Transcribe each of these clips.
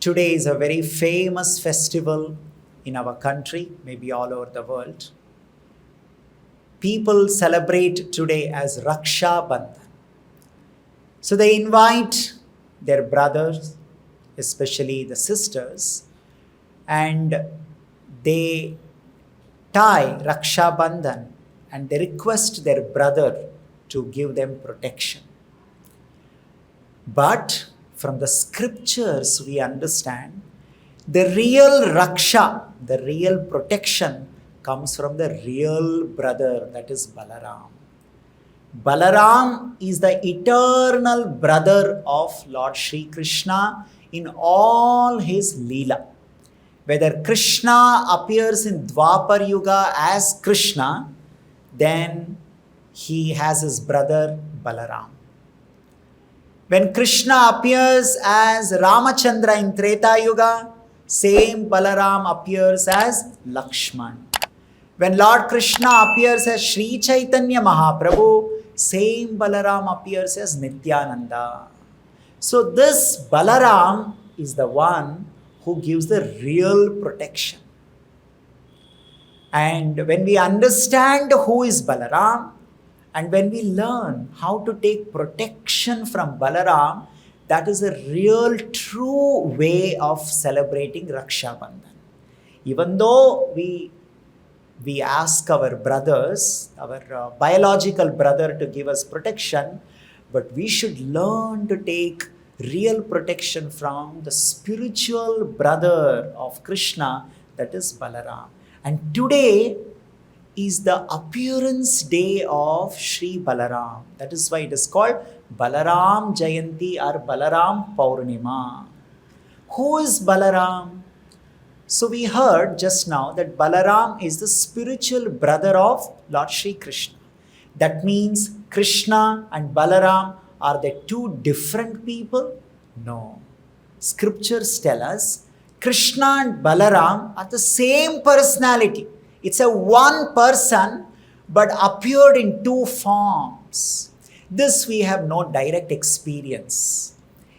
Today is a very famous festival in our country, maybe all over the world. People celebrate today as Raksha Bandhan. So they invite their brothers, especially the sisters, and they tie Raksha Bandhan and they request their brother to give them protection. But from the scriptures we understand the real Raksha, the real protection comes from the real brother, that is Balaram. Balaram is the eternal brother of Lord Sri Krishna in all his Leela. Whether Krishna appears in Dwapar Yuga as Krishna, then he has his brother Balaram. When Krishna appears as Ramachandra in Treta Yuga, same Balaram appears as Lakshman. When Lord Krishna appears as Sri Chaitanya Mahaprabhu, same Balaram appears as Nityananda. So this Balaram is the one who gives the real protection. And when we understand who is Balaram, and when we learn how to take protection from Balaram, that is a real true way of celebrating Raksha Bandhan. Even though we ask our brothers, our biological brother to give us protection, but we should learn to take real protection from the spiritual brother of Krishna, that is Balaram. And today is the appearance day of Sri Balaram. That is why it is called Balaram Jayanti or Balaram Paurnima. Who is Balaram? So we heard just now that Balaram is the spiritual brother of Lord Sri Krishna. That means Krishna and Balaram, are they two different people? No. Scriptures tell us Krishna and Balaram are the same personality. It's a one person but appeared in two forms. This we have no direct experience.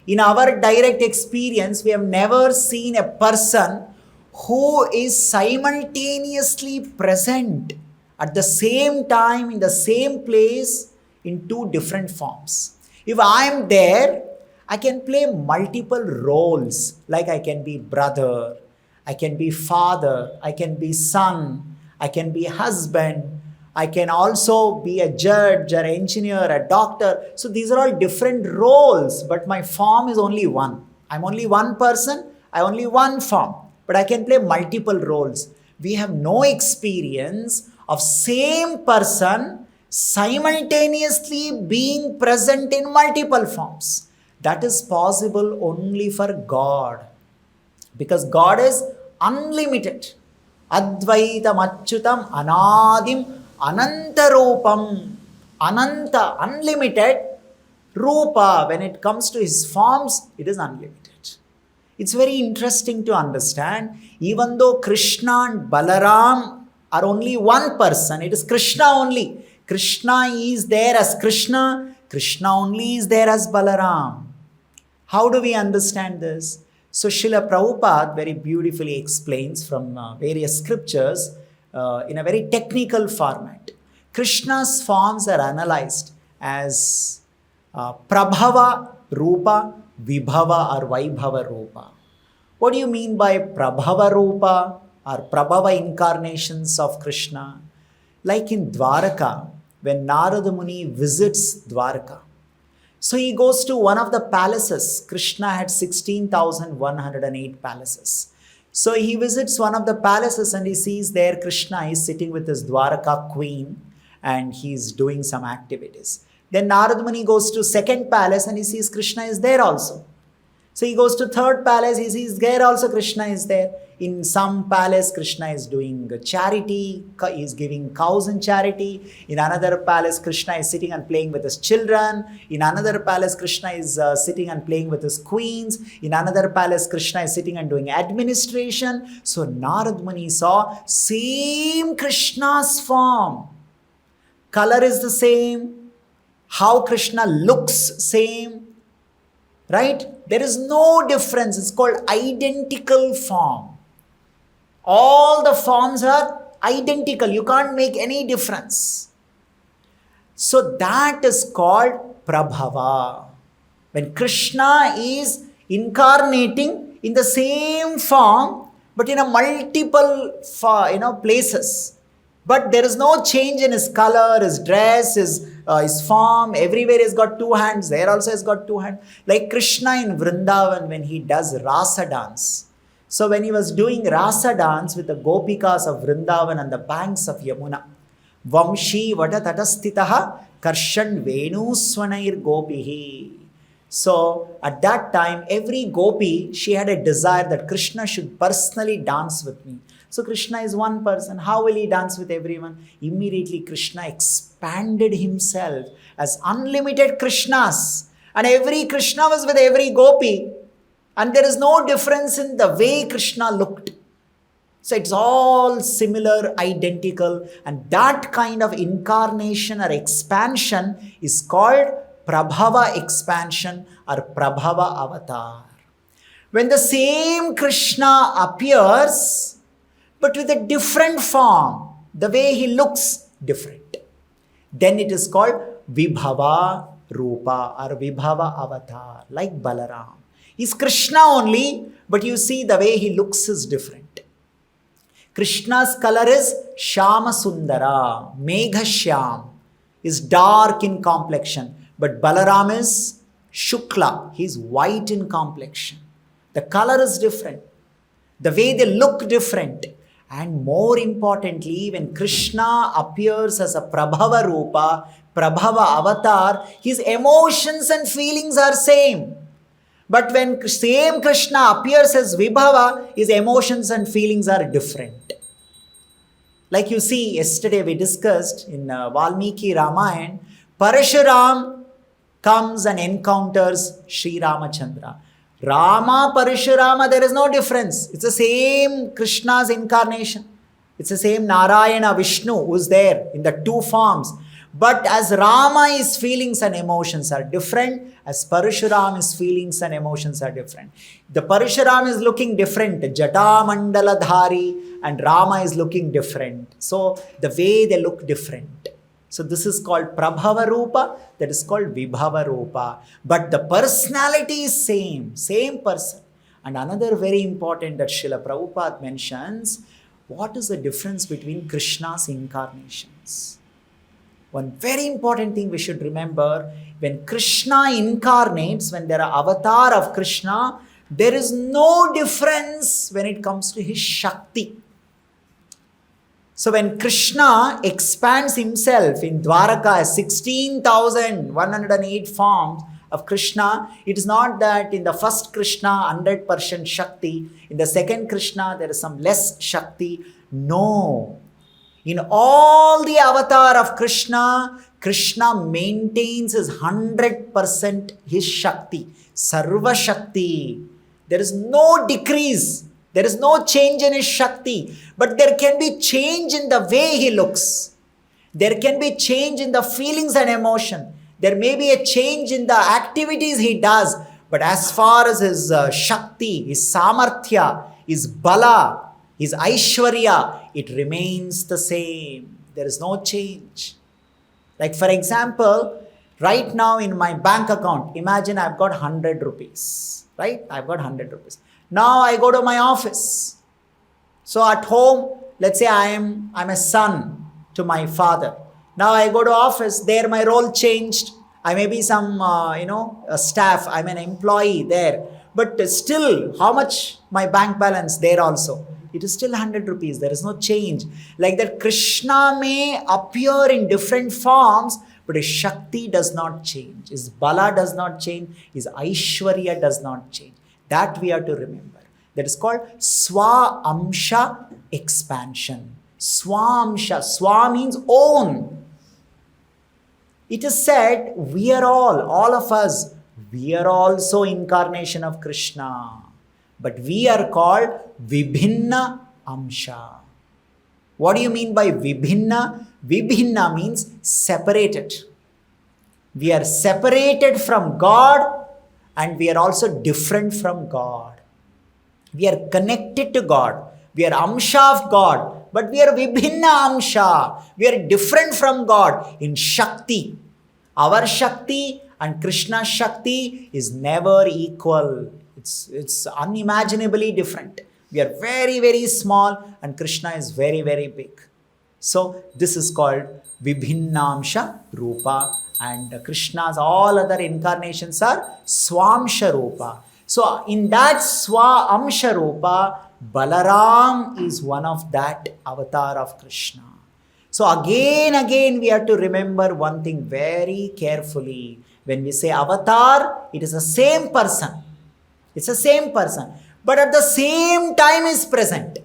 In our direct experience, we have never seen a person who is simultaneously present at the same time in the same place in two different forms. If I am there, I can play multiple roles, like I can be brother, I can be father, I can be son, I can be husband, I can also be a judge or engineer, a doctor. So these are all different roles, but my form is only one. I'm only one person, I only one form, but I can play multiple roles. We have no experience of same person simultaneously being present in multiple forms. That is possible only for God, because God is unlimited. Advaitam Achyutam Anadim Anantarupam. Ananta, unlimited. Rupa, when it comes to his forms, it is unlimited. It's very interesting to understand, even though Krishna and Balaram are only one person, it is Krishna only. Krishna is there as Krishna, Krishna only is there as Balaram. How do we understand this? So Srila Prabhupada very beautifully explains from various scriptures in a very technical format. Krishna's forms are analyzed as Prabhava Rupa, Vibhava or Vaibhava Rupa. What do you mean by Prabhava Rupa or Prabhava incarnations of Krishna? Like in Dwaraka, when Narada Muni visits Dwaraka, so he goes to one of the palaces. Krishna had 16,108 palaces. So he visits one of the palaces and he sees there Krishna is sitting with his Dwaraka queen and he's doing some activities. Then Narada Muni goes to second palace and he sees Krishna is there also. So he goes to third palace, he sees there also Krishna is there. In some palace, Krishna is doing charity, he is giving cows in charity. In another palace, Krishna is sitting and playing with his children. In another palace, Krishna is sitting and playing with his queens. In another palace, Krishna is sitting and doing administration. So Narad Muni saw same Krishna's form. Color is the same. How Krishna looks same. Right? There is no difference. It's called identical form. All the forms are identical. You can't make any difference. So that is called Prabhava. When Krishna is incarnating in the same form, but in a multiple places. But there is no change in his color, his dress, his form. Everywhere he's got two hands. There also he's got two hands. Like Krishna in Vrindavan when he does Rasa dance. So when he was doing Rasa dance with the Gopikas of Vrindavan on the banks of Yamuna, Vamshi Vata Tatastitaha Karshan Venu Swanair Gopihi. So at that time, every gopi, she had a desire that Krishna should personally dance with me. So Krishna is one person. How will he dance with everyone? Immediately Krishna expanded himself as unlimited Krishnas. And every Krishna was with every gopi. And there is no difference in the way Krishna looked. So it's all similar, identical. And that kind of incarnation or expansion is called Prabhava expansion or Prabhava avatar. When the same Krishna appears, but with a different form, the way he looks different, then it is called Vibhava Rupa or Vibhava avatar, like Balaram. He's Krishna only, but you see the way he looks is different. Krishna's color is Shyama Sundara, Megha Shyam, is dark in complexion. But Balaram is Shukla, he is white in complexion. The color is different. The way they look different. And more importantly, when Krishna appears as a Prabhava Rupa, Prabhava avatar, his emotions and feelings are same. But when same Krishna appears as Vibhava, his emotions and feelings are different. Like you see, yesterday we discussed in Valmiki Ramayana, Parashuram comes and encounters Sri Ramachandra. Rama, Parashurama, there is no difference. It's the same Krishna's incarnation. It's the same Narayana, Vishnu who's there in the two forms. But as Rama, his feelings and emotions are different, as Parashurama's feelings and emotions are different. The Parashuram is looking different, Jata Mandala Dhari, and Rama is looking different. So the way they look different. So this is called Prabhava Rupa, that is called Vibhava Rupa. But the personality is same person. And another very important that Srila Prabhupada mentions, what is the difference between Krishna's incarnations? One very important thing we should remember, when Krishna incarnates, when there are avatar of Krishna, there is no difference when it comes to his Shakti. So when Krishna expands himself in Dwaraka as 16,108 forms of Krishna, it is not that in the first Krishna 100% Shakti, in the second Krishna there is some less Shakti. No. In all the avatar of Krishna, Krishna maintains his 100% his Shakti, Sarva Shakti. There is no decrease. There is no change in his Shakti, but there can be change in the way he looks. There can be change in the feelings and emotion. There may be a change in the activities he does, but as far as his Shakti, his Samarthya, his Bala, his Aishwarya, it remains the same. There is no change. Like for example, right now in my bank account, imagine I've got 100 rupees, right? I've got 100 rupees. Now I go to my office. So at home, let's say I'm a son to my father. Now I go to office, there my role changed. I may be some, a staff, I'm an employee there. But still, how much my bank balance there also? It is still 100 rupees. There is no change. Like that, Krishna may appear in different forms, but his Shakti does not change. His Bala does not change. His Aishwarya does not change. That we have to remember. That is called Swa-amsha expansion. Swa-amsha. Swa means own. It is said, we are all of us, we are also incarnation of Krishna. But we are called Vibhinna Amsha. What do you mean by Vibhinna? Vibhinna means separated. We are separated from God and we are also different from God. We are connected to God. We are Amsha of God, but we are Vibhinna Amsha. We are different from God in Shakti. Our Shakti and Krishna's Shakti is never equal. It's unimaginably different. We are very, very small and Krishna is very, very big. So this is called Vibhinnamsha Rupa, and Krishna's all other incarnations are Swamsha Rupa. So in that Swa Amsha Rupa, Balaram is one of that avatar of Krishna. So again we have to remember one thing very carefully. When we say avatar, it is the same person. It's the same person. But at the same time is present.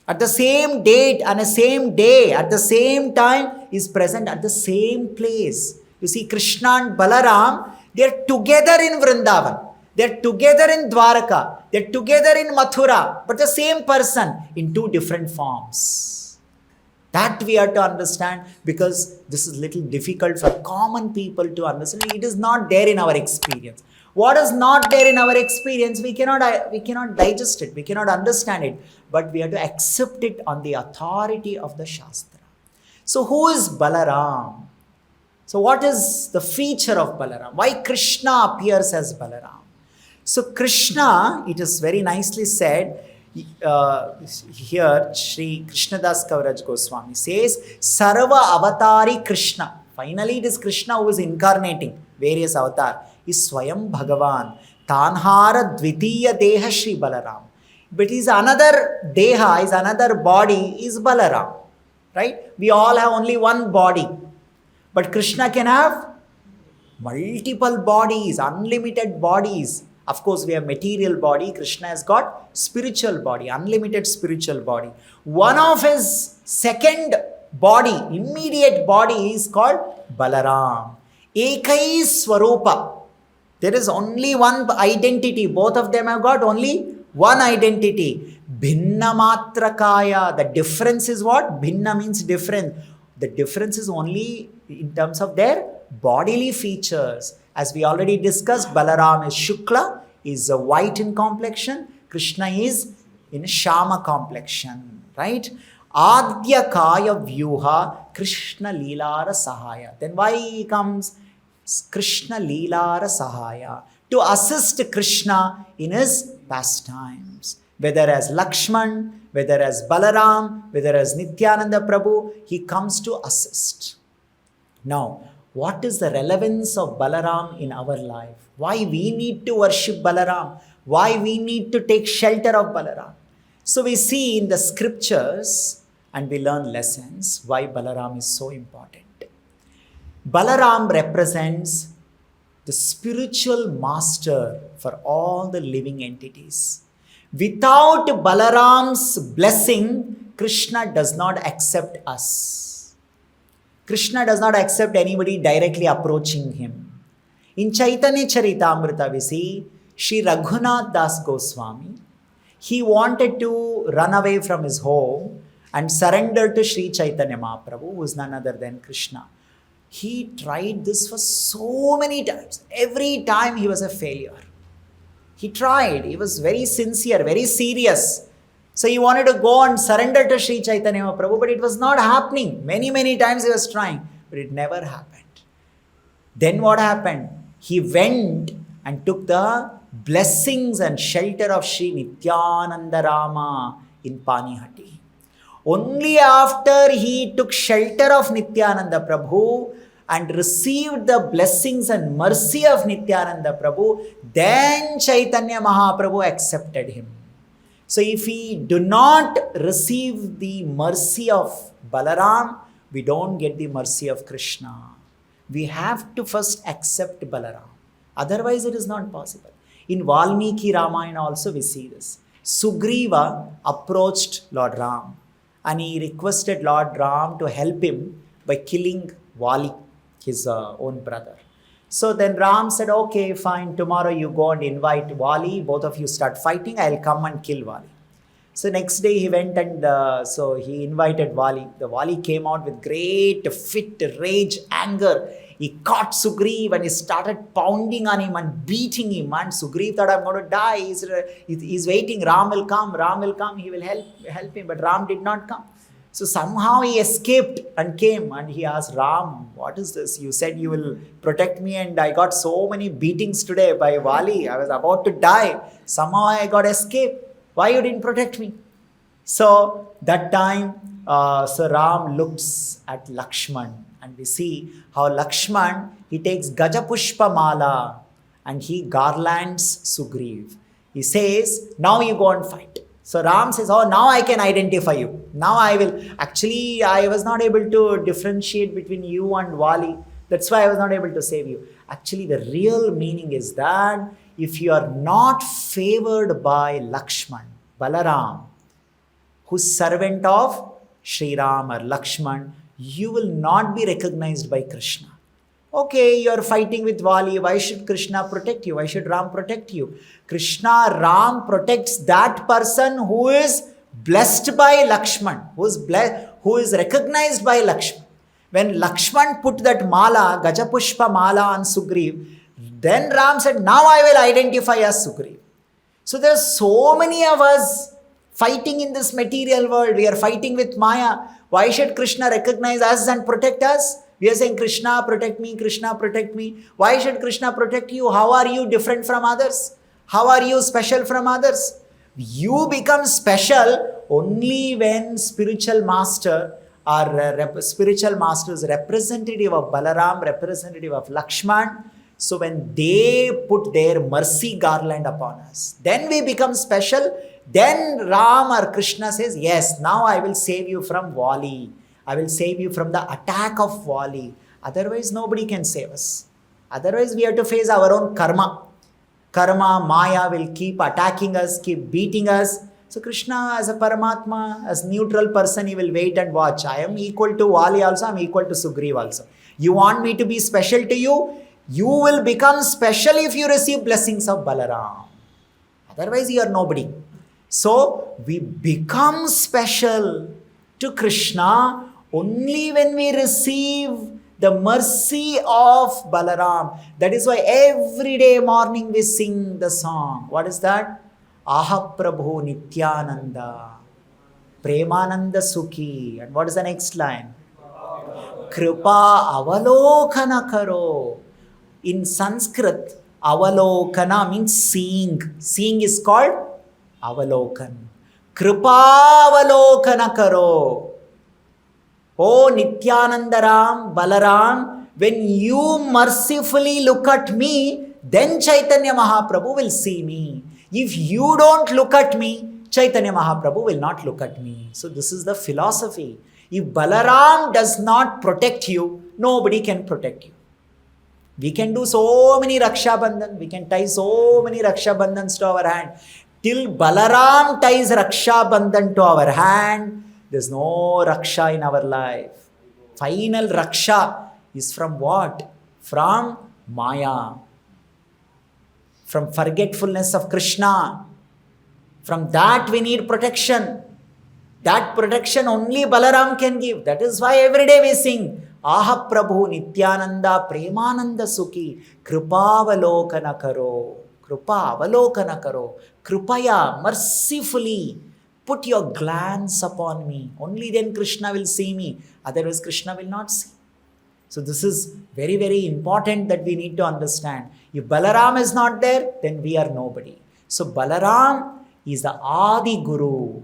At the same date and the same day, at the same time is present at the same place. You see, Krishna and Balaram, they are together in Vrindavan. They are together in Dwaraka. They are together in Mathura. But the same person in two different forms. That we have to understand, because this is little difficult for common people to understand. It is not there in our experience. What is not there in our experience, we cannot digest it, we cannot understand it, but we have to accept it on the authority of the Shastra. So who is Balaram? So what is the feature of Balaram? Why Krishna appears as Balaram? So Krishna, it is very nicely said, here Sri Krishnadas Kaviraj Goswami says, Sarva Avatari Krishna. Finally it is Krishna who is incarnating various avatars. Is Swayam Bhagavan. Tanhara Dvitiya Deha Shri Balaram. But is another Deha, is another body, is Balaram. Right? We all have only one body. But Krishna can have multiple bodies, unlimited bodies. Of course, we have material body. Krishna has got spiritual body, unlimited spiritual body. One of his second body, immediate body, is called Balaram. Ekai Swarupa. There is only one identity. Both of them have got only one identity. Bhinna Matrakaya. The difference is what? Bhinna means different. The difference is only in terms of their bodily features. As we already discussed, Balaram is Shukla, is white in complexion. Krishna is in Shama complexion. Right? Adya Kaya Vyuha Krishna Leelara Sahaya. Then why comes Krishna Leelara Sahaya? To assist Krishna in his pastimes. Whether as Lakshman, whether as Balaram, whether as Nityananda Prabhu, he comes to assist. Now, what is the relevance of Balaram in our life? Why we need to worship Balaram? Why we need to take shelter of Balaram? So we see in the scriptures and we learn lessons why Balaram is so important. Balaram represents the spiritual master for all the living entities. Without Balaram's blessing, Krishna does not accept us. Krishna does not accept anybody directly approaching him. In Chaitanya Charitamrita we see Sri Raghunath Das Goswami. He wanted to run away from his home and surrender to Sri Chaitanya Mahaprabhu, who is none other than Krishna. He tried this for so many times. Every time he was a failure. He tried. He was very sincere, very serious. So he wanted to go and surrender to Sri Chaitanya Mahaprabhu, but it was not happening. Many times he was trying, but it never happened. Then what happened? He went and took the blessings and shelter of Sri Nityananda Rama in Panihati. Only after he took shelter of Nityananda Prabhu and received the blessings and mercy of Nityananda Prabhu, then Chaitanya Mahaprabhu accepted him. So if we do not receive the mercy of Balaram, we don't get the mercy of Krishna. We have to first accept Balaram. Otherwise it is not possible. In Valmiki Ramayana also we see this. Sugriva approached Lord Ram and he requested Lord Ram to help him by killing Vali, his own brother. So then Ram said, okay, fine, tomorrow you go and invite Vali, both of you start fighting, I'll come and kill Vali. So next day he went and so he invited Vali. The Vali came out with great fit, rage, anger. He caught Sugriv and he started pounding on him and beating him. And Sugriv thought, I'm going to die. He's waiting. Ram will come. He will help him. But Ram did not come. So somehow he escaped and came and he asked Ram, what is this? You said you will protect me and I got so many beatings today by Vali. I was about to die. Somehow I got escaped. Why you didn't protect me? So that time, Sir Ram looks at Lakshman and we see how Lakshman, he takes Gajapushpa Mala and he garlands Sugriv. He says, now you go and fight. So Ram says, oh, now I can identify you. Now I will. Actually, I was not able to differentiate between you and Vali. That's why I was not able to save you. Actually, the real meaning is that if you are not favored by Lakshman, Balaram, who's servant of Sri Ram or Lakshman, you will not be recognized by Krishna. Okay, you are fighting with Vali. Why should Krishna protect you? Why should Ram protect you? Krishna, Ram protects that person who is blessed by Lakshman, who is recognized by Lakshman. When Lakshman put that mala, Gajapushpa mala on Sugriv, then Ram said, now I will identify as Sugriv. So there are so many of us fighting in this material world. We are fighting with Maya. Why should Krishna recognize us and protect us? We are saying, Krishna, protect me, Krishna, protect me. Why should Krishna protect you? How are you different from others? How are you special from others? You become special only when spiritual master or spiritual masters, representative of Balaram, representative of Lakshman. So when they put their mercy garland upon us, then we become special. Then Ram or Krishna says, yes, now I will save you from Vali. I will save you from the attack of Vali. Otherwise, nobody can save us. Otherwise, we have to face our own karma. Karma, Maya will keep attacking us, keep beating us. So Krishna, as a Paramatma, as neutral person, he will wait and watch. I am equal to Vali also, I am equal to Sugriv also. You want me to be special to you? You will become special if you receive blessings of Balaram. Otherwise, you are nobody. So, we become special to Krishna only when we receive the mercy of Balaram. That is why every day morning we sing the song. What is that? Aha Prabhu Nityananda, Premananda Sukhi. And what is the next line? Kripa Avalokana Karo. In Sanskrit, Avalokana means seeing. Seeing is called Avalokan. Kripa Avalokana Karo. Oh Nityanandaram, Balaram, when you mercifully look at me, then Chaitanya Mahaprabhu will see me. If you don't look at me, Chaitanya Mahaprabhu will not look at me. So this is the philosophy. If Balaram does not protect you, nobody can protect you. We can do so many Raksha Bandhan. We can tie so many Raksha Bandhans to our hand. Till Balaram ties Raksha Bandhan to our hand, there's no Raksha in our life. Final Raksha is from what? From Maya. From forgetfulness of Krishna. From that we need protection. That protection only Balaram can give. That is why every day we sing, Aha Prabhu Nityananda Premananda Sukhi Kripavalokana Karo. Kripa Avalokana Karo. Kripaya, mercifully put your glance upon me. Only then Krishna will see me. Otherwise Krishna will not see. So this is very, very important that we need to understand. If Balaram is not there, then we are nobody. So Balaram is the Adi Guru.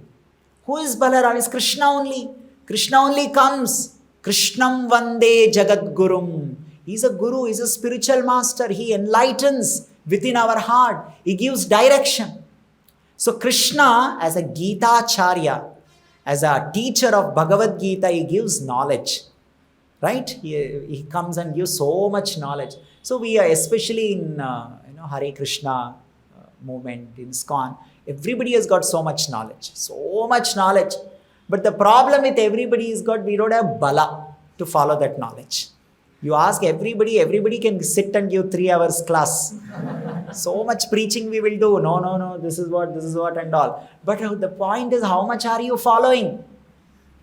Who is Balaram? Is Krishna only. Krishna only comes. Krishnam Vande Jagat Gurum. He is a guru, he is a spiritual master. He enlightens within our heart. He gives direction. So Krishna, as a Gita Acharya, as a teacher of Bhagavad Gita, he gives knowledge. Right? He comes and gives so much knowledge. So we are, especially in Hare Krishna movement, in ISKCON, everybody has got so much knowledge. So much knowledge. But the problem with everybody is we don't have bala to follow that knowledge. You ask everybody can sit and give 3 hours class. So much preaching we will do. No, this is what and all. But the point is, how much are you following?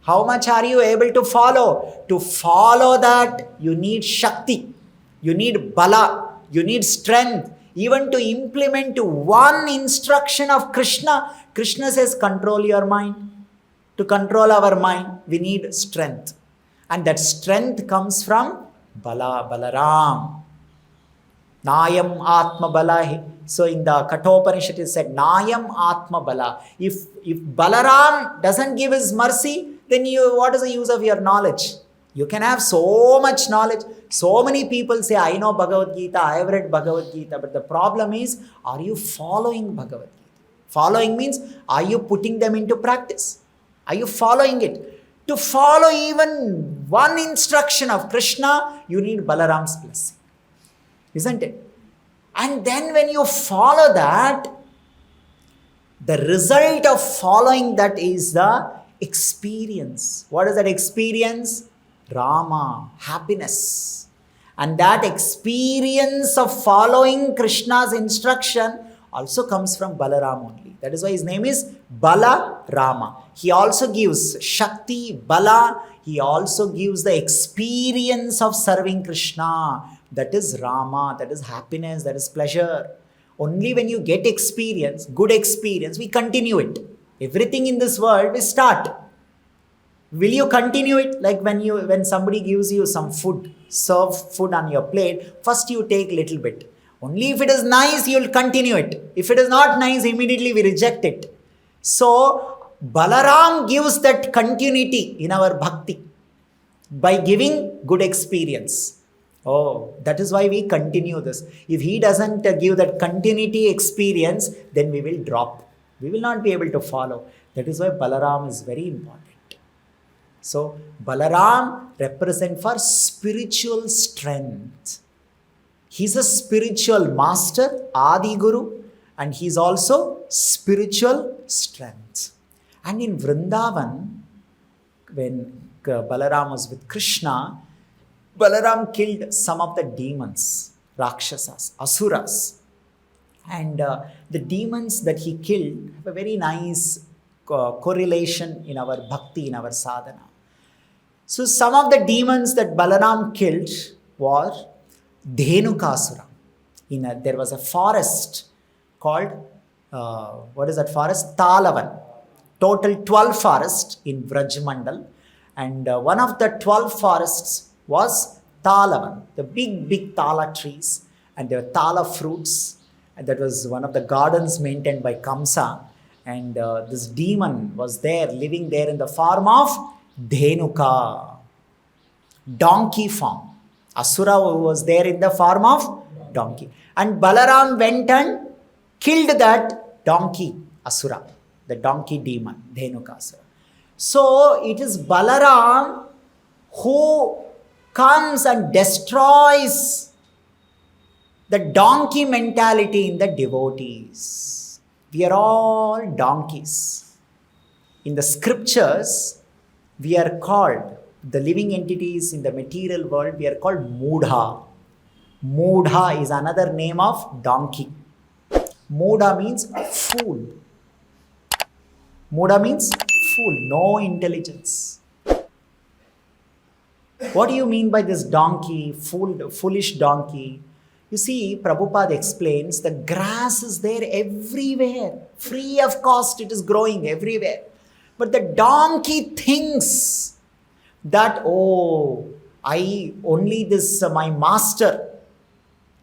How much are you able to follow? To follow that, you need Shakti. You need bala. You need strength. Even to implement one instruction of Krishna, Krishna says, control your mind. To control our mind, we need strength. And that strength comes from Balaram. Nayam Atma Bala. So in the Kathopanishad it said, Nayam Atma Bala. If Balaram doesn't give his mercy, then what is the use of your knowledge? You can have so much knowledge. So many people say, I know Bhagavad Gita, I have read Bhagavad Gita. But the problem is, are you following Bhagavad Gita? Following means, are you putting them into practice? Are you following it? To follow even one instruction of Krishna, you need Balaram's blessing. Isn't it? And then when you follow that, the result of following that is the experience. What is that experience? Rama, happiness. And that experience of following Krishna's instruction also comes from Balaram only. That is why his name is Balarama. He also gives Shakti, Bala. He also gives the experience of serving Krishna. That is Rama, that is happiness, that is pleasure. Only when you get experience, good experience, we continue it. Everything in this world, we start. Will you continue it? Like when somebody gives you some food, serve food on your plate, first you take little bit. Only if it is nice, you will continue it. If it is not nice, immediately we reject it. So, Balaram gives that continuity in our bhakti by giving good experience. Oh, that is why we continue this. If he doesn't give that continuity experience, then we will drop. We will not be able to follow. That is why Balaram is very important. So, Balaram represents for spiritual strength. He's a spiritual master, Adi Guru, and he's also spiritual strength. And in Vrindavan, when Balaram was with Krishna, Balaram killed some of the demons, Rakshasas, Asuras. And the demons that he killed have a very nice correlation in our bhakti, in our sadhana. So some of the demons that Balaram killed were Dhenukasura. There was a forest called, what is that forest? Talavan. Total 12 forests in Vrajmandal. And one of the 12 forests was Talavan, the big Tala trees, and there were Tala fruits, and that was one of the gardens maintained by Kamsa, and this demon was there, living there in the form of Dhenuka, donkey form. Asura was there in the form of donkey, and Balaram went and killed that donkey, Asura, the donkey demon, Dhenukasura. So it is Balaram who comes and destroys the donkey mentality in the devotees. We are all donkeys. In the scriptures, we are called, the living entities in the material world, we are called Mudha. Mudha is another name of donkey. Mudha means fool. Mudha means fool, no intelligence. What do you mean by this donkey, foolish donkey? You see, Prabhupada explains the grass is there everywhere. Free of cost, it is growing everywhere. But the donkey thinks that, oh, my master,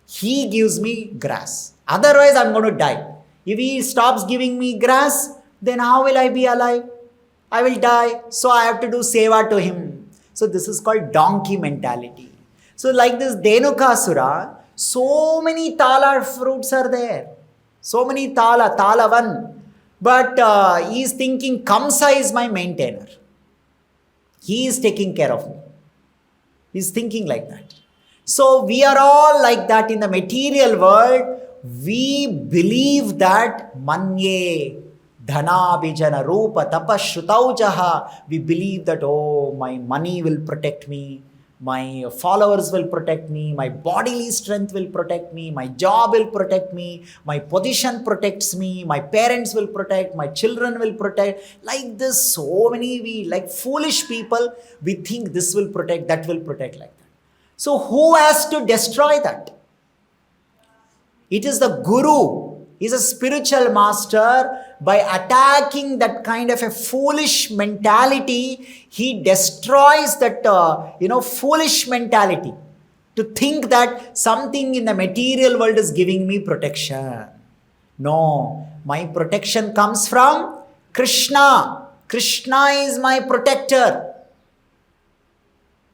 he gives me grass. Otherwise, I'm going to die. If he stops giving me grass, then how will I be alive? I will die. So I have to do seva to him. So this is called donkey mentality. So like this Dhenukasura, so many Tala fruits are there. So many Talavan. But he is thinking Kamsa is my maintainer. He is taking care of me. He is thinking like that. So we are all like that in the material world. We believe that Manye Dhanabhijana Rupa Tapashrutaujaha. We believe that, oh, my money will protect me, my followers will protect me, my bodily strength will protect me, my job will protect me, my position protects me, my parents will protect, my children will protect. Like this, so many, we like foolish people, we think this will protect, that will protect, like that. So who has to destroy that? It is the Guru. He's a spiritual master. By attacking that kind of a foolish mentality, he destroys that, foolish mentality. To think that something in the material world is giving me protection. No, my protection comes from Krishna. Krishna is my protector.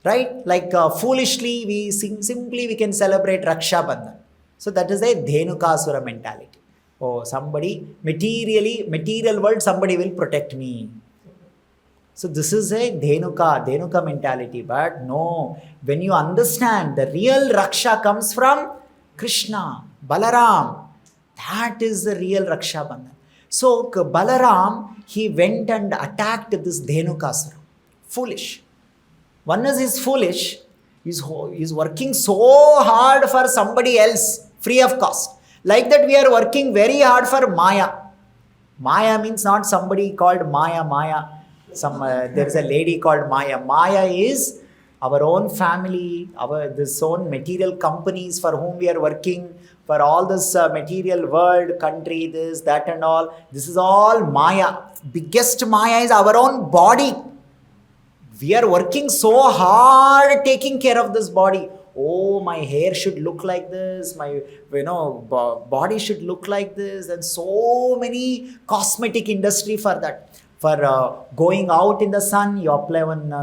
Right? Like foolishly, we can celebrate Raksha Bandhan. So that is a Dhenukasura mentality. Oh, somebody, material world, somebody will protect me. So this is a Dhenuka mentality. But no, when you understand the real Raksha comes from Krishna, Balaram. That is the real Raksha Bandhan. So Balaram, he went and attacked this Dhenukasura. Foolish. One is foolish. He's working so hard for somebody else, free of cost. Like that we are working very hard for Maya. Maya means not somebody called Maya. There is a lady called Maya. Maya is our own family, this own material companies for whom we are working, for all this material world, country, this, that and all. This is all Maya. Biggest Maya is our own body. We are working so hard taking care of this body. Oh, my hair should look like this, my body should look like this, and so many cosmetic industry for that. For going out in the sun, you apply one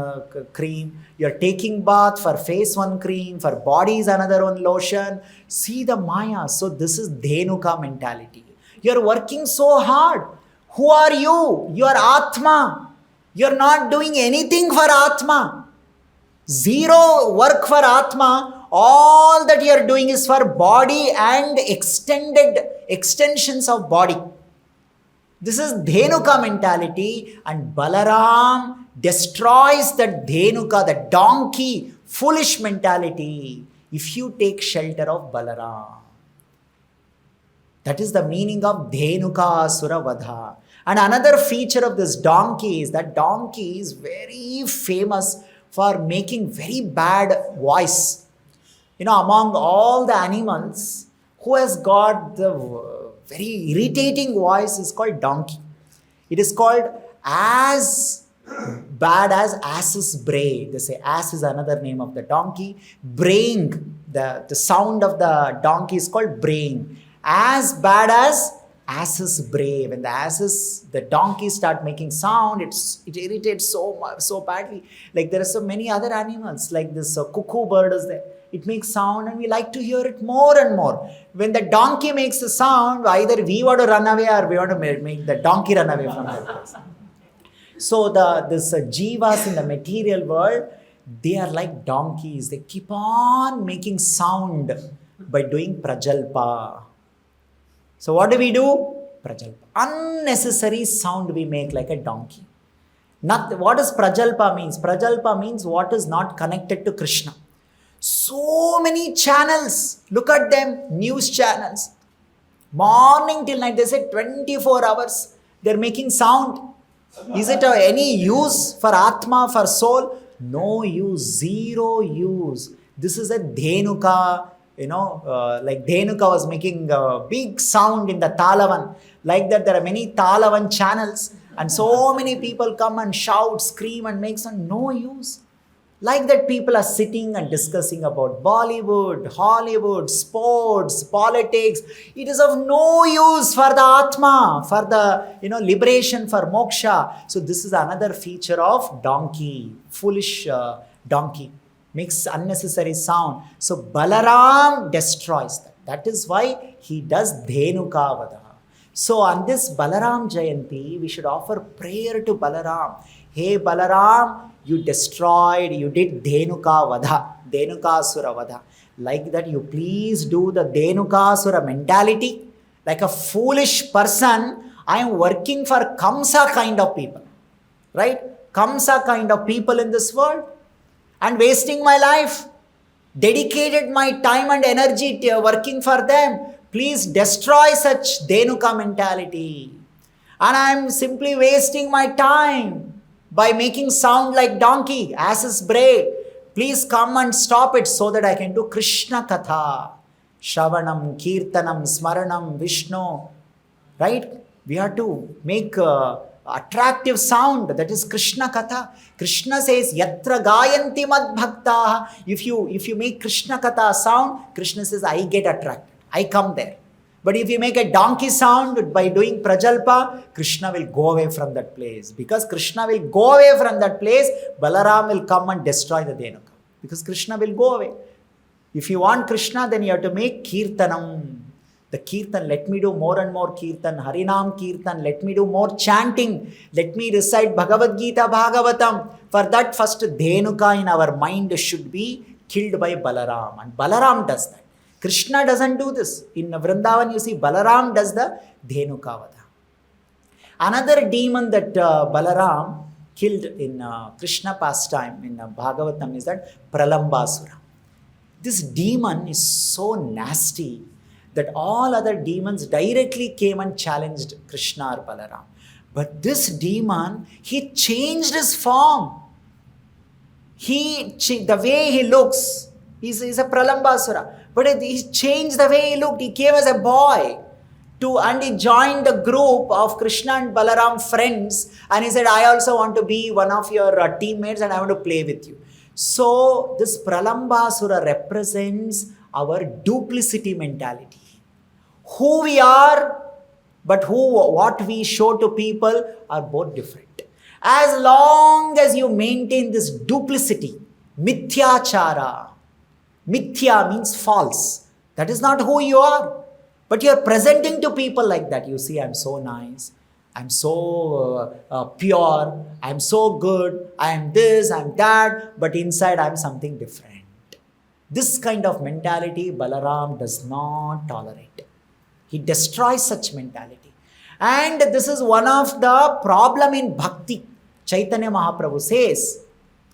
cream. You're taking bath, for face one cream, for body is another one lotion. See the Maya. So this is Dhenuka mentality. You're working so hard. Who are you? You are Atma. You're not doing anything for Atma. Zero work for Atma. All that you're doing is for body and extensions of body. This is Dhenuka mentality, and Balaram destroys that Dhenuka, the donkey, foolish mentality, if you take shelter of Balaram. That is the meaning of Dhenuka Asura Vadha. And another feature of this donkey is that donkey is very famous for making very bad voice. Among all the animals, who has got the very irritating voice is called donkey. It is called as bad as ass's bray. They say ass is another name of the donkey. Braying, the sound of the donkey is called braying. As bad as ass's bray. When the donkey start making sound, it irritates so badly. Like there are so many other animals, like this cuckoo bird is there. It makes sound and we like to hear it more and more. When the donkey makes the sound, either we want to run away or we want to make the donkey run away from that place. So this jivas in the material world, they are like donkeys. They keep on making sound by doing prajalpa. So what do? Prajalpa. Unnecessary sound we make like a donkey. What does prajalpa means? Prajalpa means what is not connected to Krishna. So many channels, look at them, news channels. Morning till night, they say 24 hours, they're making sound. Is it any use for Atma, for soul? No use, zero use. This is a Dhenuka, like Dhenuka was making a big sound in the Talavan. Like that, there are many Talavan channels and so many people come and shout, scream and make sound. No use. Like that, people are sitting and discussing about Bollywood, Hollywood, sports, politics. It is of no use for the Atma, for the liberation, for moksha. So this is another feature of donkey, foolish donkey, makes unnecessary sound. So Balaram destroys that. That is why he does Dhenuka Vada. So on this Balaram Jayanti, we should offer prayer to Balaram. Hey Balaram, you did Dhenuka Vadha, Dhenukasura Vadha. Like that, you please do the Dhenukasura mentality. Like a foolish person, I am working for Kamsa kind of people. Right? Kamsa kind of people in this world. And wasting my life. Dedicated my time and energy to working for them. Please destroy such Dhenuka mentality. And I am simply wasting my time by making sound like donkey, ass's bray. Please come and stop it so that I can do Krishna Katha. Shravanam, Kirtanam, Smaranam, Vishnu. Right? We have to make attractive sound. That is Krishna Katha. Krishna says, Yatra Gayanti Mad Bhakta. If you make Krishna Katha sound, Krishna says, I get attracted. I come there. But if you make a donkey sound by doing Prajalpa, Krishna will go away from that place. Because Krishna will go away from that place, Balaram will come and destroy the Dhenuka. Because Krishna will go away. If you want Krishna, then you have to make Kirtanam. The Kirtan, let me do more and more Kirtan. Harinam Kirtan, let me do more chanting. Let me recite Bhagavad Gita Bhagavatam. For that, first Dhenuka in our mind should be killed by Balaram. And Balaram does that. Krishna doesn't do this. In Vrindavan, you see, Balaram does the Dhenukavada. Another demon that Balaram killed in Krishna pastime in Bhagavatam is that Pralambasura. This demon is so nasty that all other demons directly came and challenged Krishna or Balaram. But this demon, he changed his form. The way he looks, he's a Pralambasura. But he changed the way he looked. He came as a boy and he joined the group of Krishna and Balaram friends. And he said, I also want to be one of your teammates and I want to play with you. So this Pralambasura represents our duplicity mentality. Who we are, but what we show to people are both different. As long as you maintain this duplicity, mithyachara. Mithya means false. That is not who you are. But you are presenting to people like that. You see, I'm so nice. I'm so pure. I'm so good. I'm this, I'm that. But inside, I'm something different. This kind of mentality, Balaram does not tolerate. He destroys such mentality. And this is one of the problem in bhakti. Chaitanya Mahaprabhu says,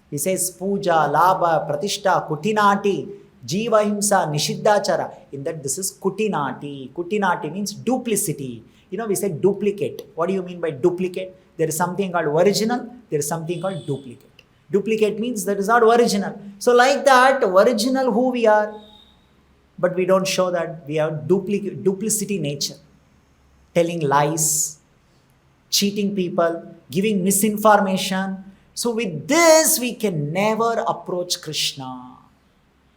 he says, Puja, Labha, Pratishta, Kutinati, Jiva Himsa, Nishiddhachara. In that, this is Kutinati. Kutinati means duplicity. You know, we say duplicate. What do you mean by duplicate? There is something called original. There is something called duplicate. Duplicate means that is not original. So like that, original who we are. But we don't show that. We have duplicity nature. Telling lies, cheating people, giving misinformation. So with this, we can never approach Krishna.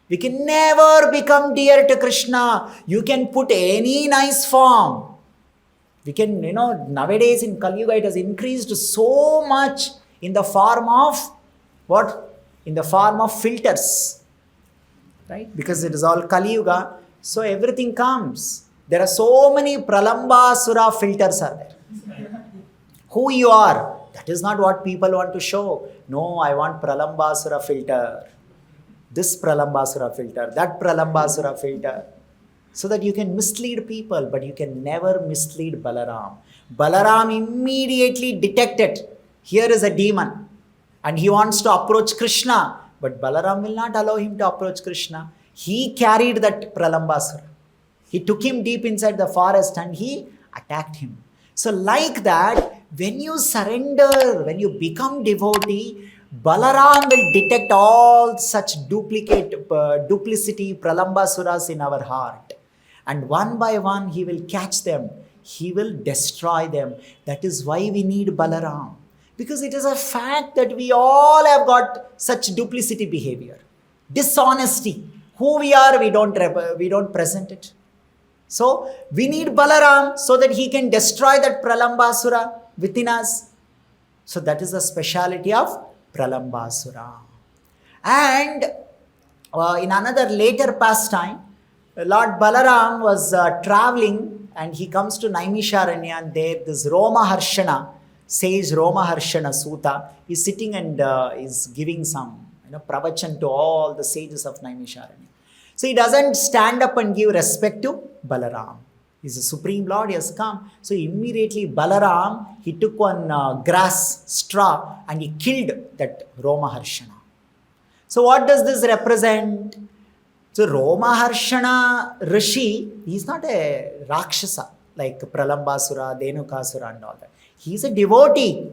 We can never become dear to Krishna. You can put any nice form. We can, nowadays in Kali Yuga, it has increased so much in the form of what? In the form of filters. Right? Because it is all Kali Yuga. So everything comes. There are so many Pralambasura filters are there. Who you are, that is not what people want to show. No, I want Pralambasura filter. This Pralambasura filter, that Pralambasura filter. So that you can mislead people, but you can never mislead Balaram. Balaram immediately detected, here is a demon. And he wants to approach Krishna. But Balaram will not allow him to approach Krishna. He carried that Pralambasura. He took him deep inside the forest and he attacked him. So like that, when you surrender, when you become devotee, Balaram will detect all such duplicity, Pralambasuras in our heart. And one by one, he will catch them. He will destroy them. That is why we need Balaram. Because it is a fact that we all have got such duplicity behavior. Dishonesty. Who we are, we don't present it. So, we need Balaram so that he can destroy that Pralambasura within us. So, that is the speciality of Pralambasura. And in another later pastime, Lord Balaram was traveling and he comes to Naimisharanya, and there this Romaharshana, sage Romaharshana Suta, is sitting and is giving some pravachan to all the sages of Naimisharanya. So he doesn't stand up and give respect to Balaram. He's the Supreme Lord, he has come. So immediately Balaram, he took one grass straw and he killed that Romaharshana. So what does this represent? So Romaharshana Rishi, he's not a Rakshasa like Pralambasura, Dhenukasura and all that. He's a devotee.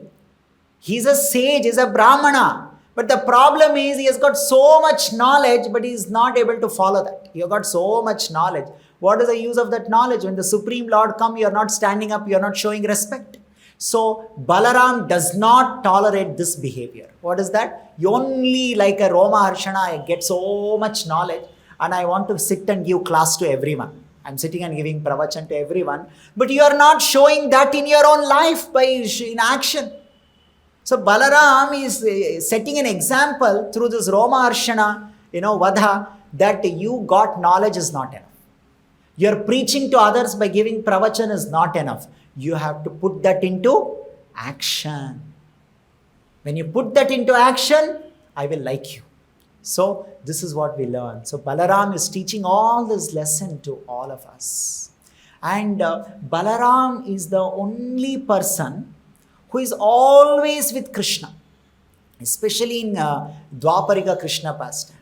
He's a sage, he's a Brahmana. But the problem is he has got so much knowledge, but he is not able to follow that. You have got so much knowledge. What is the use of that knowledge? When the Supreme Lord comes, you are not standing up, you are not showing respect. So Balaram does not tolerate this behavior. What is that? You only like a Roma Harshana, I get so much knowledge and I want to sit and give class to everyone. I'm sitting and giving pravachan to everyone. But you are not showing that in your own life in action. So Balaram is setting an example through this Roma Arshana, Vadha, that you got knowledge is not enough. Your preaching to others by giving pravachan is not enough. You have to put that into action. When you put that into action, I will like you. So this is what we learn. So Balaram is teaching all this lesson to all of us. And Balaram is the only person who is always with Krishna, especially in Dwaparika Krishna pastime.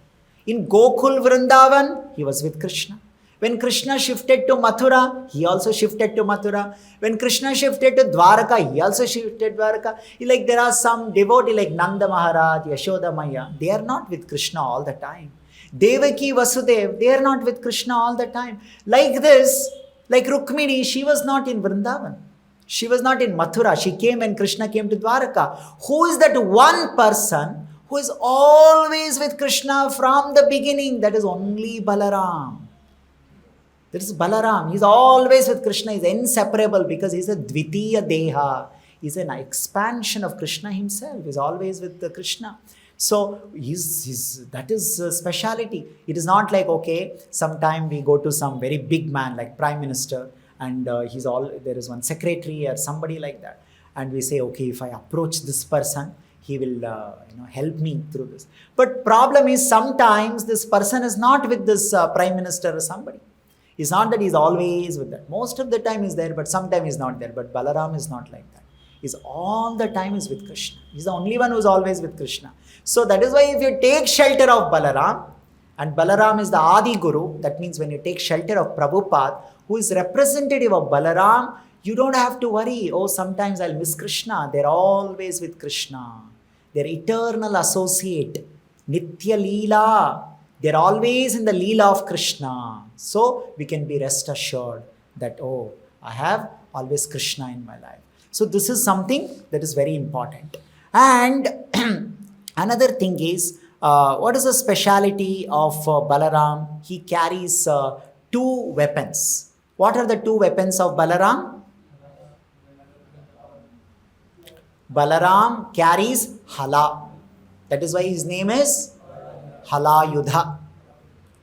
In Gokul Vrindavan, he was with Krishna. When Krishna shifted to Mathura, he also shifted to Mathura. When Krishna shifted to Dwaraka, he also shifted Dwaraka. Like there are some devotee like Nanda Maharaj, Yashoda Maya, they are not with Krishna all the time. Devaki Vasudev, they are not with Krishna all the time. Like this, like Rukmini, she was not in Vrindavan. She was not in Mathura. She came when Krishna came to Dwaraka. Who is that one person who is always with Krishna from the beginning? That is only Balaram. That is Balaram. He is always with Krishna. He is inseparable because he is a Dvitiya Deha. He is an expansion of Krishna himself. He is always with the Krishna. So that is a speciality. It is not like, okay, sometime we go to some very big man like Prime Minister and there is one secretary or somebody like that. And we say, okay, if I approach this person, he will help me through this. But problem is sometimes this person is not with this Prime Minister or somebody. It's not that he's always with that. Most of the time he's there, but sometimes he's not there. But Balaram is not like that. He's all the time is with Krishna. He's the only one who's always with Krishna. So that is why if you take shelter of Balaram, and Balaram is the Adi Guru, that means when you take shelter of Prabhupada, who is representative of Balaram, you don't have to worry, oh, sometimes I'll miss Krishna. They're always with Krishna. They're eternal associate. Nitya Leela. They're always in the Leela of Krishna. So we can be rest assured that, oh, I have always Krishna in my life. So this is something that is very important. And another thing is, what is the speciality of Balaram? He carries 2 weapons. What are the 2 weapons of Balaram? Balaram carries Hala. That is why his name is Hala Yudha.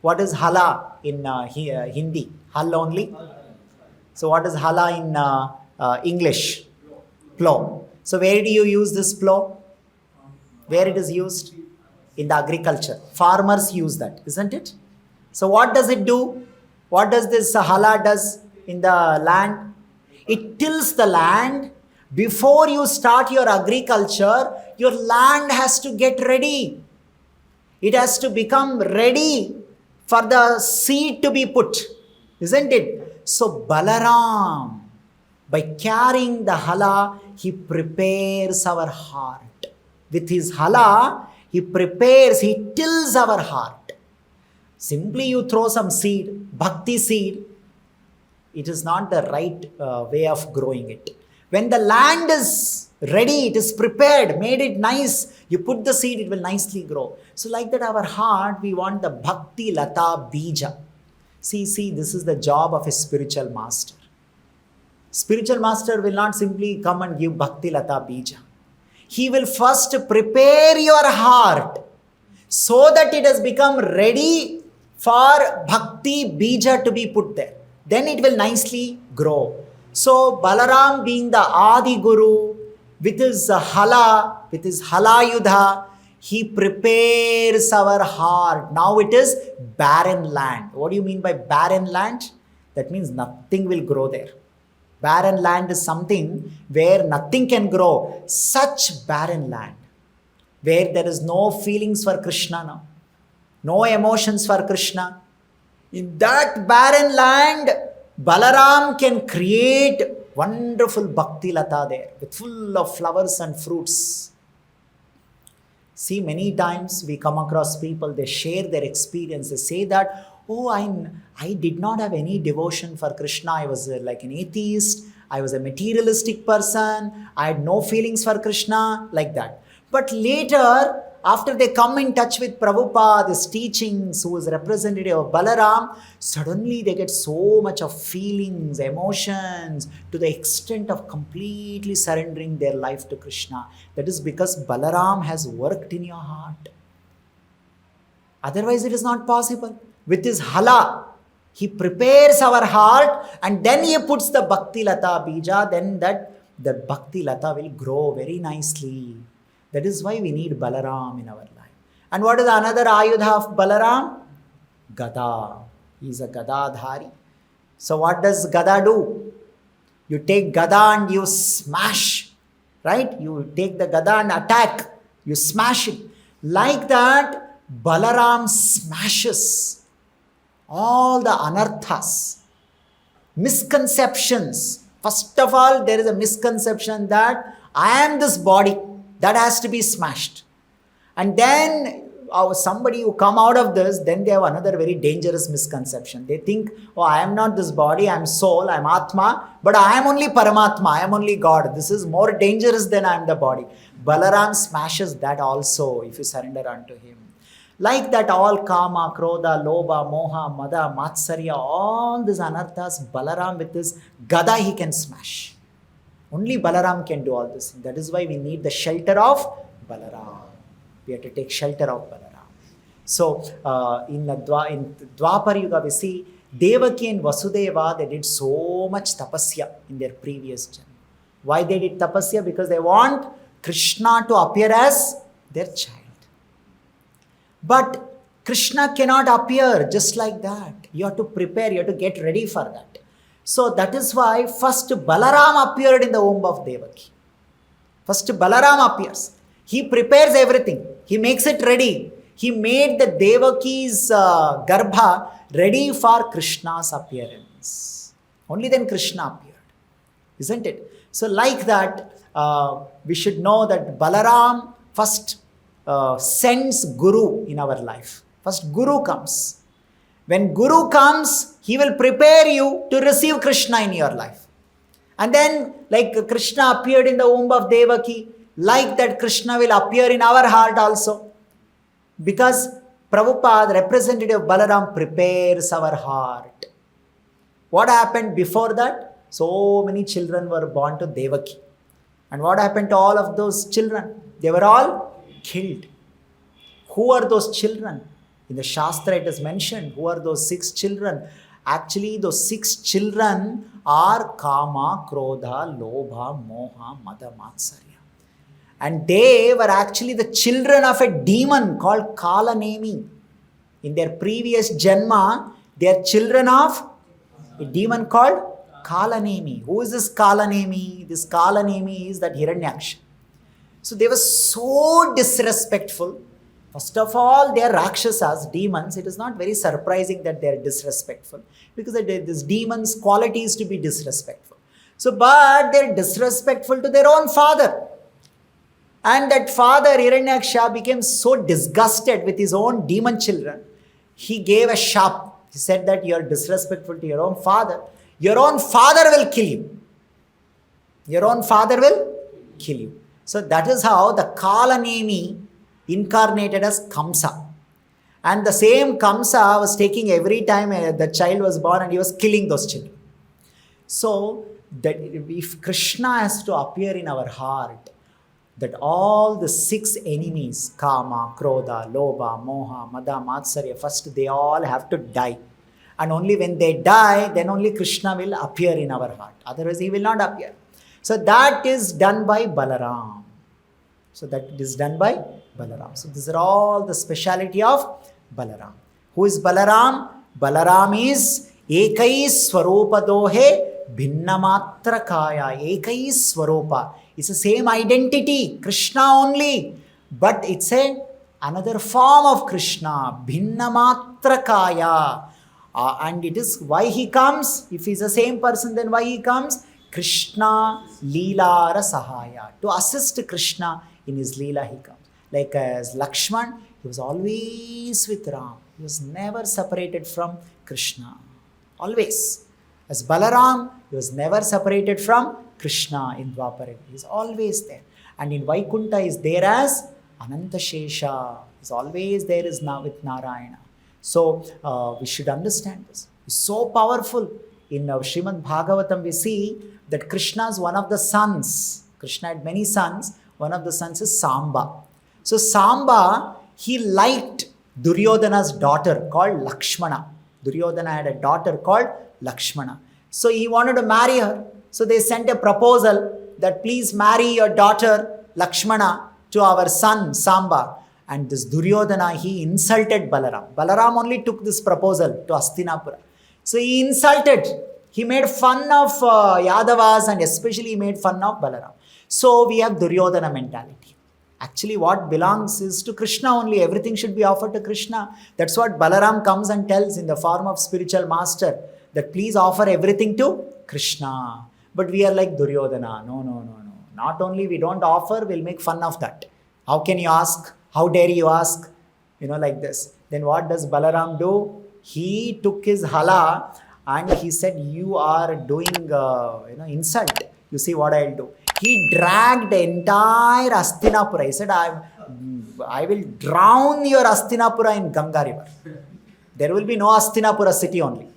What is Hala in Hindi? Hal only. So what is Hala in English? Plow. So where do you use this plow? Where it is used? In the agriculture. Farmers use that, isn't it? So what does it do? What does this Hala does in the land? It tills the land. Before you start your agriculture, your land has to get ready. It has to become ready for the seed to be put, isn't it? So Balaram, by carrying the Hala, he prepares our heart. With his Hala, he tills our heart. Simply you throw some seed, bhakti seed, it is not the right way of growing it. When the land is ready, it is prepared, made it nice, you put the seed, it will nicely grow. So like that our heart, we want the bhakti lata bija. See, this is the job of a spiritual master. Spiritual master will not simply come and give bhakti lata bija. He will first prepare your heart so that it has become ready for bhakti bija to be put there. Then it will nicely grow. So Balaram being the Adi Guru, with his Hala Yudha, he prepares our heart. Now it is barren land. What do you mean by barren land? That means nothing will grow there. Barren land is something where nothing can grow. Such barren land, where there is no feelings for Krishna now, no emotions for Krishna. In that barren land, Balaram can create wonderful bhakti lata there with full of flowers and fruits. See, many times we come across people, they share their experience. They say that, oh, I did not have any devotion for Krishna. I was like an atheist. I was a materialistic person. I had no feelings for Krishna, like that. But later, after they come in touch with Prabhupada, his teachings, who is representative of Balaram, suddenly they get so much of feelings, emotions, to the extent of completely surrendering their life to Krishna. That is because Balaram has worked in your heart. Otherwise, it is not possible. With his hala, he prepares our heart and then he puts the Bhakti Lata Bija, then the Bhakti Lata will grow very nicely. That is why we need Balaram in our life. And what is another Ayudha of Balaram? Gada. He is a Gadadhari. So what does Gada do? You take Gada and you smash, right? You take the Gada and attack. You smash it. Like that, Balaram smashes all the anarthas, misconceptions. First of all, there is a misconception that I am this body. That has to be smashed. And then somebody who come out of this, then they have another very dangerous misconception. They think, oh, I am not this body, I am soul, I am Atma, but I am only Paramatma, I am only God. This is more dangerous than I am the body. Balaram smashes that also if you surrender unto him. Like that, all Kama, Krodha, Lobha, Moha, Mada, Matsarya, all these anarthas, Balaram with his Gada he can smash. Only Balaram can do all this. That is why we need the shelter of Balaram. We have to take shelter of Balaram. So, in Dwapar Yuga, we see Devaki and Vasudeva, they did so much tapasya in their previous janma. Why they did tapasya? Because they want Krishna to appear as their child. But Krishna cannot appear just like that. You have to prepare, you have to get ready for that. So that is why first Balaram appeared in the womb of Devaki. First Balaram appears. He prepares everything. He makes it ready. He made the Devaki's Garbha ready for Krishna's appearance. Only then Krishna appeared. Isn't it? So like that, we should know that Balaram first sends Guru in our life. First Guru comes. When Guru comes, he will prepare you to receive Krishna in your life. And then, like Krishna appeared in the womb of Devaki, like that Krishna will appear in our heart also. Because Prabhupada, representative of Balaram, prepares our heart. What happened before that? So many children were born to Devaki. And what happened to all of those children? They were all killed. Who are those children? In the Shastra it is mentioned, who are those 6 children? Actually, those 6 children are Kama, Krodha, Lobha, Moha, Mada, Matsarya. And they were actually the children of a demon called Kalanemi. In their previous Janma, they are children of a demon called Kalanemi. Who is this Kalanemi? This Kalanemi is that Hiranyaksha. So they were so disrespectful. First of all, they are Rakshasas, demons. It is not very surprising that they are disrespectful. Because this demon's quality is to be disrespectful. So, but they are disrespectful to their own father. And that father, Hiranyaksha, became so disgusted with his own demon children. He gave a shap. He said that you are disrespectful to your own father. Your own father will kill you. Your own father will kill you. So that is how the Kalanemi incarnated as Kamsa. And the same Kamsa was taking every time the child was born and he was killing those children. So that if Krishna has to appear in our heart, that all the 6 enemies, Kama, Krodha, Lobha, Moha, Mada, Matsarya, first they all have to die. And only when they die, then only Krishna will appear in our heart. Otherwise, he will not appear. So that is done by Balaram. So that is done by Balaram. So these are all the speciality of Balaram. Who is Balaram? Balaram is Ekai Swarupa Dohe Bhinnamatra Kaya. Ekai Swarupa. It's the same identity, Krishna only. But it's another form of Krishna. Bhinnamatra Kaya. And it is why he comes. If he's the same person, then why he comes? Krishna Leela Rasahaya. To assist Krishna in his Leela he comes. Like as Lakshman, he was always with Ram. He was never separated from Krishna. Always. As Balaram, he was never separated from Krishna in Dwapara. He is always there. And in Vaikunta is there as Ananta Shesha. He is always there is now with Narayana. So we should understand this. It's so powerful. In Srimad Bhagavatam, we see that Krishna is one of the sons. Krishna had many sons. One of the sons is Samba. So Samba, he liked Duryodhana's daughter called Lakshmana. Duryodhana had a daughter called Lakshmana. So he wanted to marry her. So they sent a proposal that please marry your daughter Lakshmana to our son Samba. And this Duryodhana, he insulted Balaram. Balaram only took this proposal to Hastinapura. So he insulted. He made fun of Yadavas and especially he made fun of Balaram. So we have Duryodhana mentality. Actually what belongs is to Krishna only. Everything should be offered to Krishna. That's what Balaram comes and tells in the form of spiritual master. That please offer everything to Krishna. But we are like Duryodhana. No. Not only we don't offer, we'll make fun of that. How can you ask? How dare you ask? Like this. Then what does Balaram do? He took his hala and he said, you are doing, insult. You see what I'll do. He dragged the entire Hastinapura. He said, I will drown your Hastinapura in Ganga river. There will be no Hastinapura city only.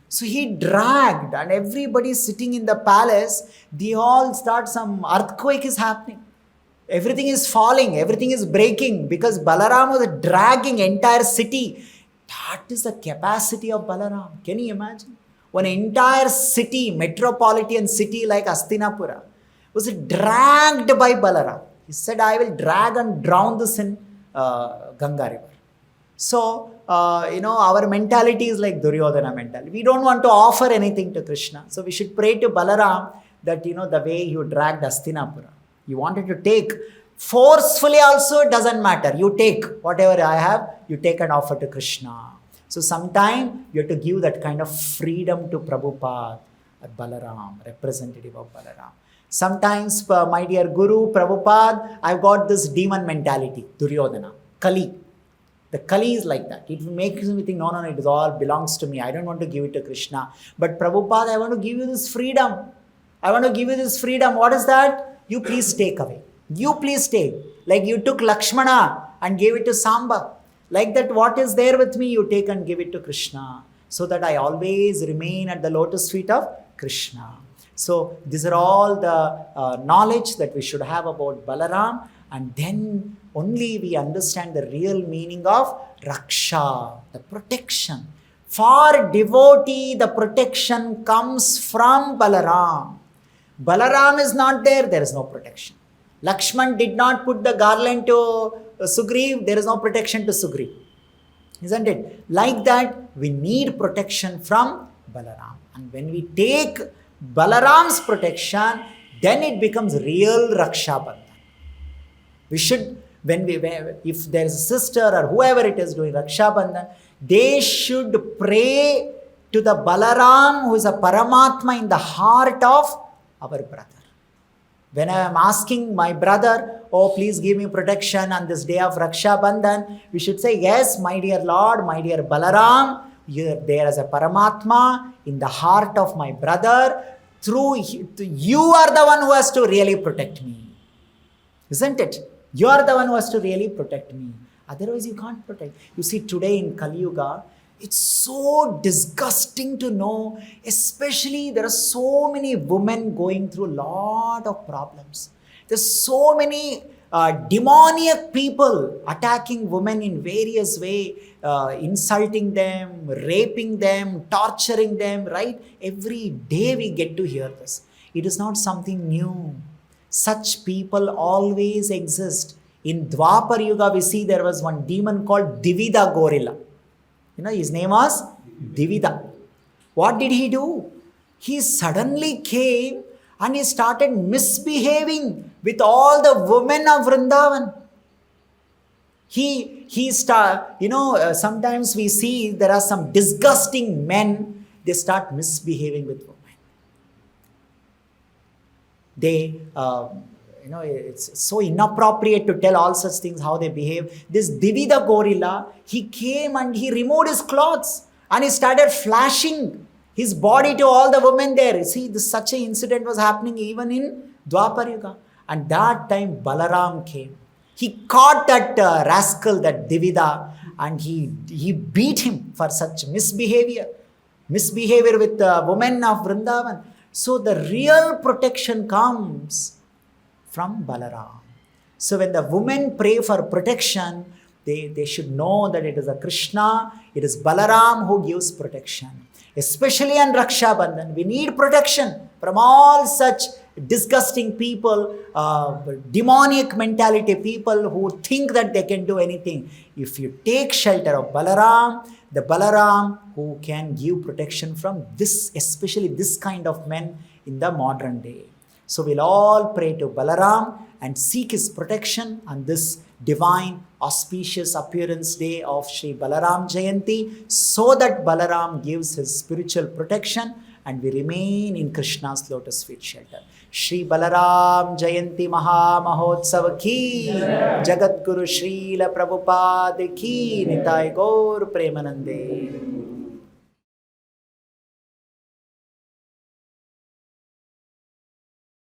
So he dragged and everybody sitting in the palace, they all start, some earthquake is happening. Everything is falling, everything is breaking because Balaram was dragging entire city. That is the capacity of Balaram. Can you imagine? One entire city, metropolitan city like Hastinapura, was dragged by Balaram. He said, I will drag and drown this in Ganga river. So, our mentality is like Duryodhana mentality. We don't want to offer anything to Krishna. So we should pray to Balaram that, the way you dragged Hastinapura. You wanted to take. Forcefully also, it doesn't matter. You take whatever I have, you take and offer to Krishna. So sometime you have to give that kind of freedom to Prabhupada, Balaram, representative of Balaram. Sometimes, my dear Guru, Prabhupada, I've got this demon mentality, Duryodhana, Kali. The Kali is like that. It makes me think, no, it all belongs to me. I don't want to give it to Krishna. But Prabhupada, I want to give you this freedom. I want to give you this freedom. What is that? You please take away. You please take. Like you took Lakshmana and gave it to Samba. Like that, what is there with me, you take and give it to Krishna. So that I always remain at the lotus feet of Krishna. So these are all the knowledge that we should have about Balaram. And then only we understand the real meaning of Raksha, the protection. For devotee, the protection comes from Balaram. Balaram is not there, there is no protection. Lakshman did not put the garland to Sugriv, there is no protection to Sugriv. Isn't it? Like that, we need protection from Balaram. And when we take Balaram's protection, then it becomes real Raksha Bandhan. We should, if there is a sister or whoever it is doing Raksha Bandhan, they should pray to the Balaram who is a Paramatma in the heart of our brother. When I am asking my brother, oh please give me protection on this day of Raksha Bandhan, we should say, yes, my dear Lord, my dear Balaram, you are there as a Paramatma in the heart of my brother. You are the one who has to really protect me. Isn't it? You are the one who has to really protect me. Otherwise you can't protect. You see, today in Kali Yuga, it's so disgusting to know, especially there are so many women going through a lot of problems. There's so many demoniac people attacking women in various ways, insulting them, raping them, torturing them, right? Every day we get to hear this. It is not something new. Such people always exist. In Dwapar Yuga, we see there was one demon called Divida Gorilla. His name was Divida. What did he do? He suddenly came and he started misbehaving with all the women of Vrindavan. Sometimes we see there are some disgusting men, they start misbehaving with women. They, it's so inappropriate to tell all such things, how they behave. This Divi the gorilla, he came and he removed his clothes and he started flashing his body to all the women there. You see, such an incident was happening even in Dwapar Yuga. And that time Balaram came. He caught that rascal, that Divida, and he beat him for such misbehavior with the women of Vrindavan. So the real protection comes from Balaram. So when the women pray for protection, they should know that it is a Krishna, it is Balaram who gives protection. Especially on Raksha Bandhan, we need protection from all such disgusting people, demonic mentality people who think that they can do anything. If you take shelter of Balaram, the Balaram who can give protection from this, especially this kind of men in the modern day. So we'll all pray to Balaram and seek his protection on this divine auspicious appearance day of Sri Balaram Jayanti, so that Balaram gives his spiritual protection and we remain in Krishna's lotus feet shelter. Shri Balaram Jayanti Maha Mahotsav ki, Jagat Guru Srila Prabhupada ki, Nitai Gaur Premanande.